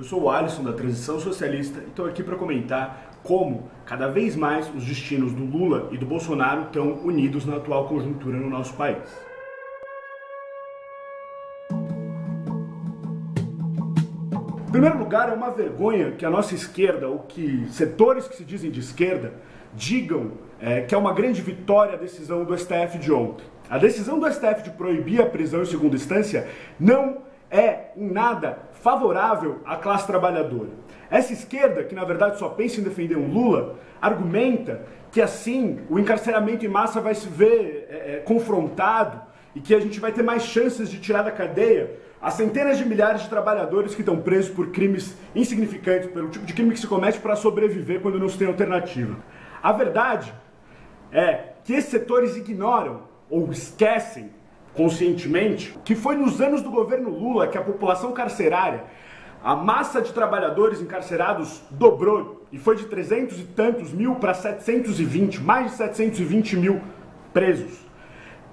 Eu sou o Alisson da Transição Socialista e estou aqui para comentar como, cada vez mais, os destinos do Lula e do Bolsonaro estão unidos na atual conjuntura no nosso país. Em primeiro lugar, é uma vergonha que a nossa esquerda, ou que setores que se dizem de esquerda, digam que é uma grande vitória a decisão do STF de ontem. A decisão do STF de proibir a prisão em segunda instância não é em nada favorável à classe trabalhadora. Essa esquerda, que na verdade só pensa em defender um Lula, argumenta que assim o encarceramento em massa vai se ver confrontado e que a gente vai ter mais chances de tirar da cadeia as centenas de milhares de trabalhadores que estão presos por crimes insignificantes, pelo tipo de crime que se comete para sobreviver quando não se tem alternativa. A verdade é que esses setores ignoram ou esquecem conscientemente que foi nos anos do governo Lula que a população carcerária, a massa de trabalhadores encarcerados dobrou e foi de 300 e tantos mil para 720, mais de 720 mil presos.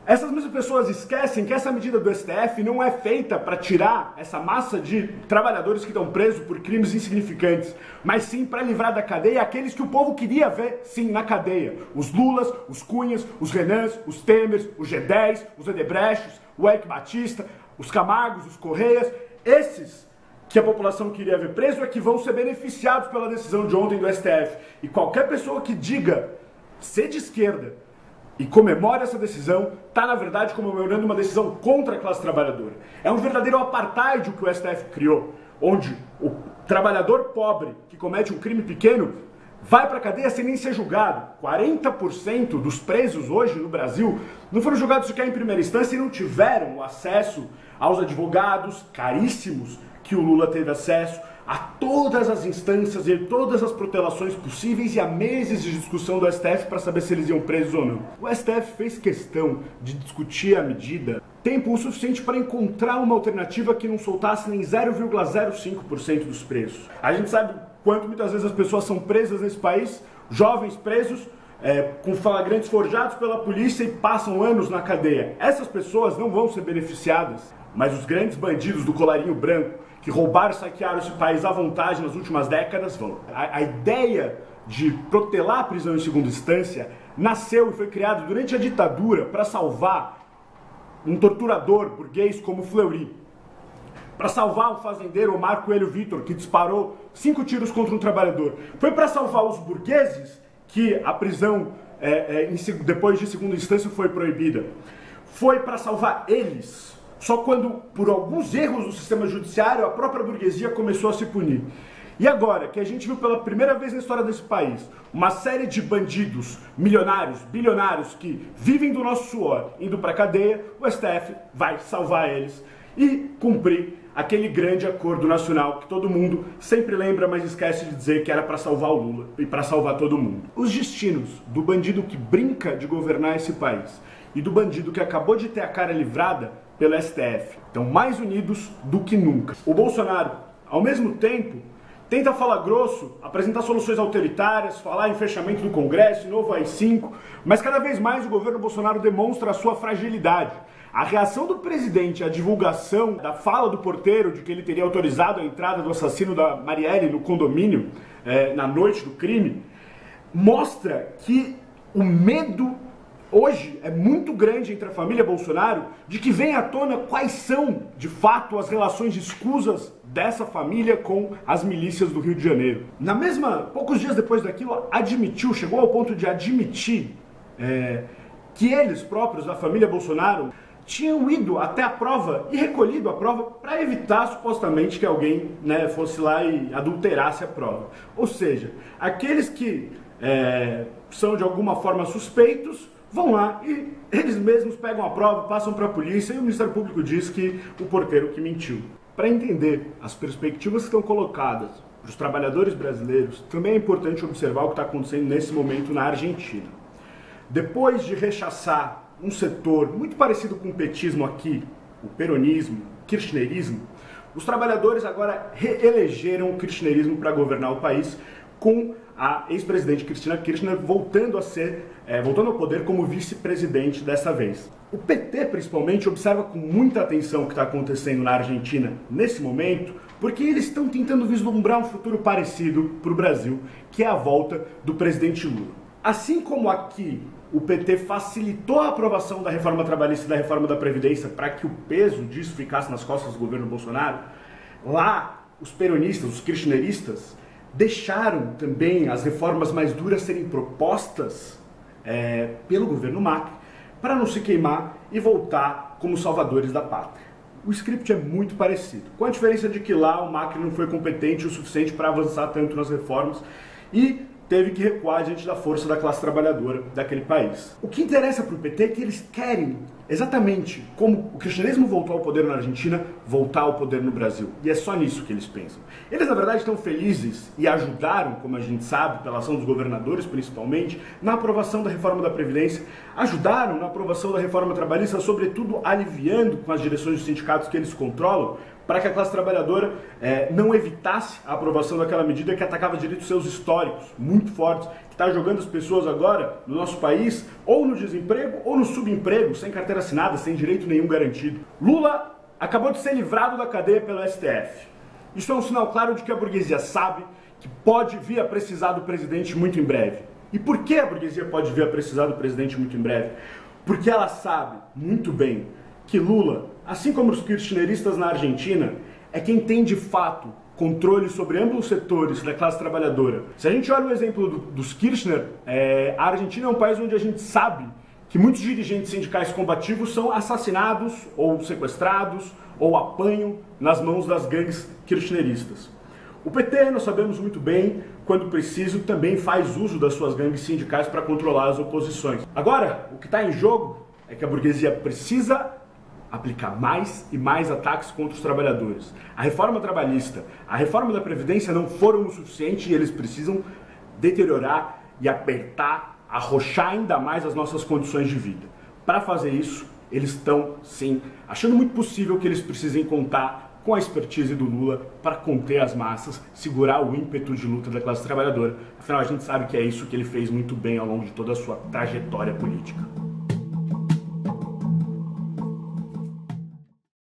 Essas mesmas pessoas esquecem que essa medida do STF não é feita para tirar essa massa de trabalhadores que estão presos por crimes insignificantes, mas sim para livrar da cadeia aqueles que o povo queria ver, sim, na cadeia. Os Lulas, os Cunhas, os Renans, os Temers, os G10, os Odebrechts, o Eike Batista, os Camargos, os Correias, esses que a população queria ver preso é que vão ser beneficiados pela decisão de ontem do STF. E qualquer pessoa que diga ser de esquerda e comemora essa decisão, está na verdade comemorando uma decisão contra a classe trabalhadora. É um verdadeiro apartheid o que o STF criou, onde o trabalhador pobre que comete um crime pequeno vai para a cadeia sem nem ser julgado. 40% dos presos hoje no Brasil não foram julgados sequer em primeira instância e não tiveram acesso aos advogados caríssimos que o Lula teve acesso, a todas as instâncias e todas as protelações possíveis e a meses de discussão do STF para saber se eles iam presos ou não. O STF fez questão de discutir a medida tempo o suficiente para encontrar uma alternativa que não soltasse nem 0,05% dos presos. A gente sabe quanto muitas vezes as pessoas são presas nesse país, jovens presos, com flagrantes forjados pela polícia e passam anos na cadeia. Essas pessoas não vão ser beneficiadas, mas os grandes bandidos do colarinho branco que roubaram e saquearam esse país à vontade nas últimas décadas vão. A ideia de protelar a prisão em segunda instância nasceu e foi criada durante a ditadura para salvar um torturador burguês como Fleury, para salvar um fazendeiro, Omar Coelho Vitor, que disparou 5 tiros contra um trabalhador. Foi para salvar os burgueses que a prisão depois de segunda instância foi proibida. Foi para salvar eles. Só quando, por alguns erros do sistema judiciário, a própria burguesia começou a se punir. E agora, que a gente viu pela primeira vez na história desse país, uma série de bandidos, milionários, bilionários, que vivem do nosso suor, indo para a cadeia, o STF vai salvar eles e cumprir aquele grande acordo nacional que todo mundo sempre lembra, mas esquece de dizer que era para salvar o Lula e para salvar todo mundo. Os destinos do bandido que brinca de governar esse país e do bandido que acabou de ter a cara livrada pelo STF estão mais unidos do que nunca. O Bolsonaro, ao mesmo tempo, tenta falar grosso, apresentar soluções autoritárias, falar em fechamento do Congresso, novo AI-5, mas cada vez mais o governo Bolsonaro demonstra a sua fragilidade. A reação do presidente à divulgação da fala do porteiro de que ele teria autorizado a entrada do assassino da Marielle no condomínio na noite do crime mostra que o medo hoje é muito grande entre a família Bolsonaro de que venha à tona quais são, de fato, as relações escusas dessa família com as milícias do Rio de Janeiro. Poucos dias depois daquilo, chegou ao ponto de admitir que eles próprios, da família Bolsonaro, tinham ido até a prova e recolhido a prova para evitar, supostamente, que alguém fosse lá e adulterasse a prova. Ou seja, aqueles que são de alguma forma suspeitos vão lá e eles mesmos pegam a prova, passam para a polícia e o Ministério Público diz que o porteiro que mentiu. Para entender as perspectivas que estão colocadas para os trabalhadores brasileiros, também é importante observar o que está acontecendo nesse momento na Argentina. Depois de rechaçar um setor muito parecido com o petismo aqui, o peronismo, o kirchnerismo, os trabalhadores agora reelegeram o kirchnerismo para governar o país, com a ex-presidente Cristina Kirchner voltando ao poder como vice-presidente dessa vez. O PT, principalmente, observa com muita atenção o que está acontecendo na Argentina nesse momento, porque eles estão tentando vislumbrar um futuro parecido para o Brasil, que é a volta do presidente Lula. Assim como aqui o PT facilitou a aprovação da reforma trabalhista e da reforma da Previdência para que o peso disso ficasse nas costas do governo Bolsonaro, lá os peronistas, os kirchneristas, deixaram também as reformas mais duras serem propostas pelo governo Macri, para não se queimar e voltar como salvadores da pátria. O script é muito parecido, com a diferença de que lá o Macri não foi competente o suficiente para avançar tanto nas reformas e teve que recuar diante da força da classe trabalhadora daquele país. O que interessa para o PT é que eles querem, exatamente como o kirchnerismo voltou ao poder na Argentina, voltar ao poder no Brasil. E é só nisso que eles pensam. Eles, na verdade, estão felizes e ajudaram, como a gente sabe, pela ação dos governadores, principalmente, na aprovação da reforma da Previdência, ajudaram na aprovação da reforma trabalhista, sobretudo aliviando com as direções dos sindicatos que eles controlam, para que a classe trabalhadora não evitasse a aprovação daquela medida que atacava direitos seus históricos, muito fortes, que está jogando as pessoas agora no nosso país ou no desemprego ou no subemprego, sem carteira assinada, sem direito nenhum garantido. Lula acabou de ser livrado da cadeia pelo STF. Isso é um sinal claro de que a burguesia sabe que pode vir a precisar do presidente muito em breve. E por que a burguesia pode vir a precisar do presidente muito em breve? Porque ela sabe muito bem que Lula, assim como os kirchneristas na Argentina, é quem tem de fato controle sobre ambos os setores da classe trabalhadora. Se a gente olha o exemplo dos Kirchner, a Argentina é um país onde a gente sabe que muitos dirigentes sindicais combativos são assassinados ou sequestrados ou apanham nas mãos das gangues kirchneristas. O PT, nós sabemos muito bem, quando preciso, também faz uso das suas gangues sindicais para controlar as oposições. Agora, o que está em jogo é que a burguesia precisa aplicar mais e mais ataques contra os trabalhadores. A reforma trabalhista, a reforma da Previdência não foram o suficiente e eles precisam deteriorar e apertar, arrochar ainda mais as nossas condições de vida. Para fazer isso, eles estão, sim, achando muito possível que eles precisem contar com a expertise do Lula para conter as massas, segurar o ímpeto de luta da classe trabalhadora. Afinal, a gente sabe que é isso que ele fez muito bem ao longo de toda a sua trajetória política.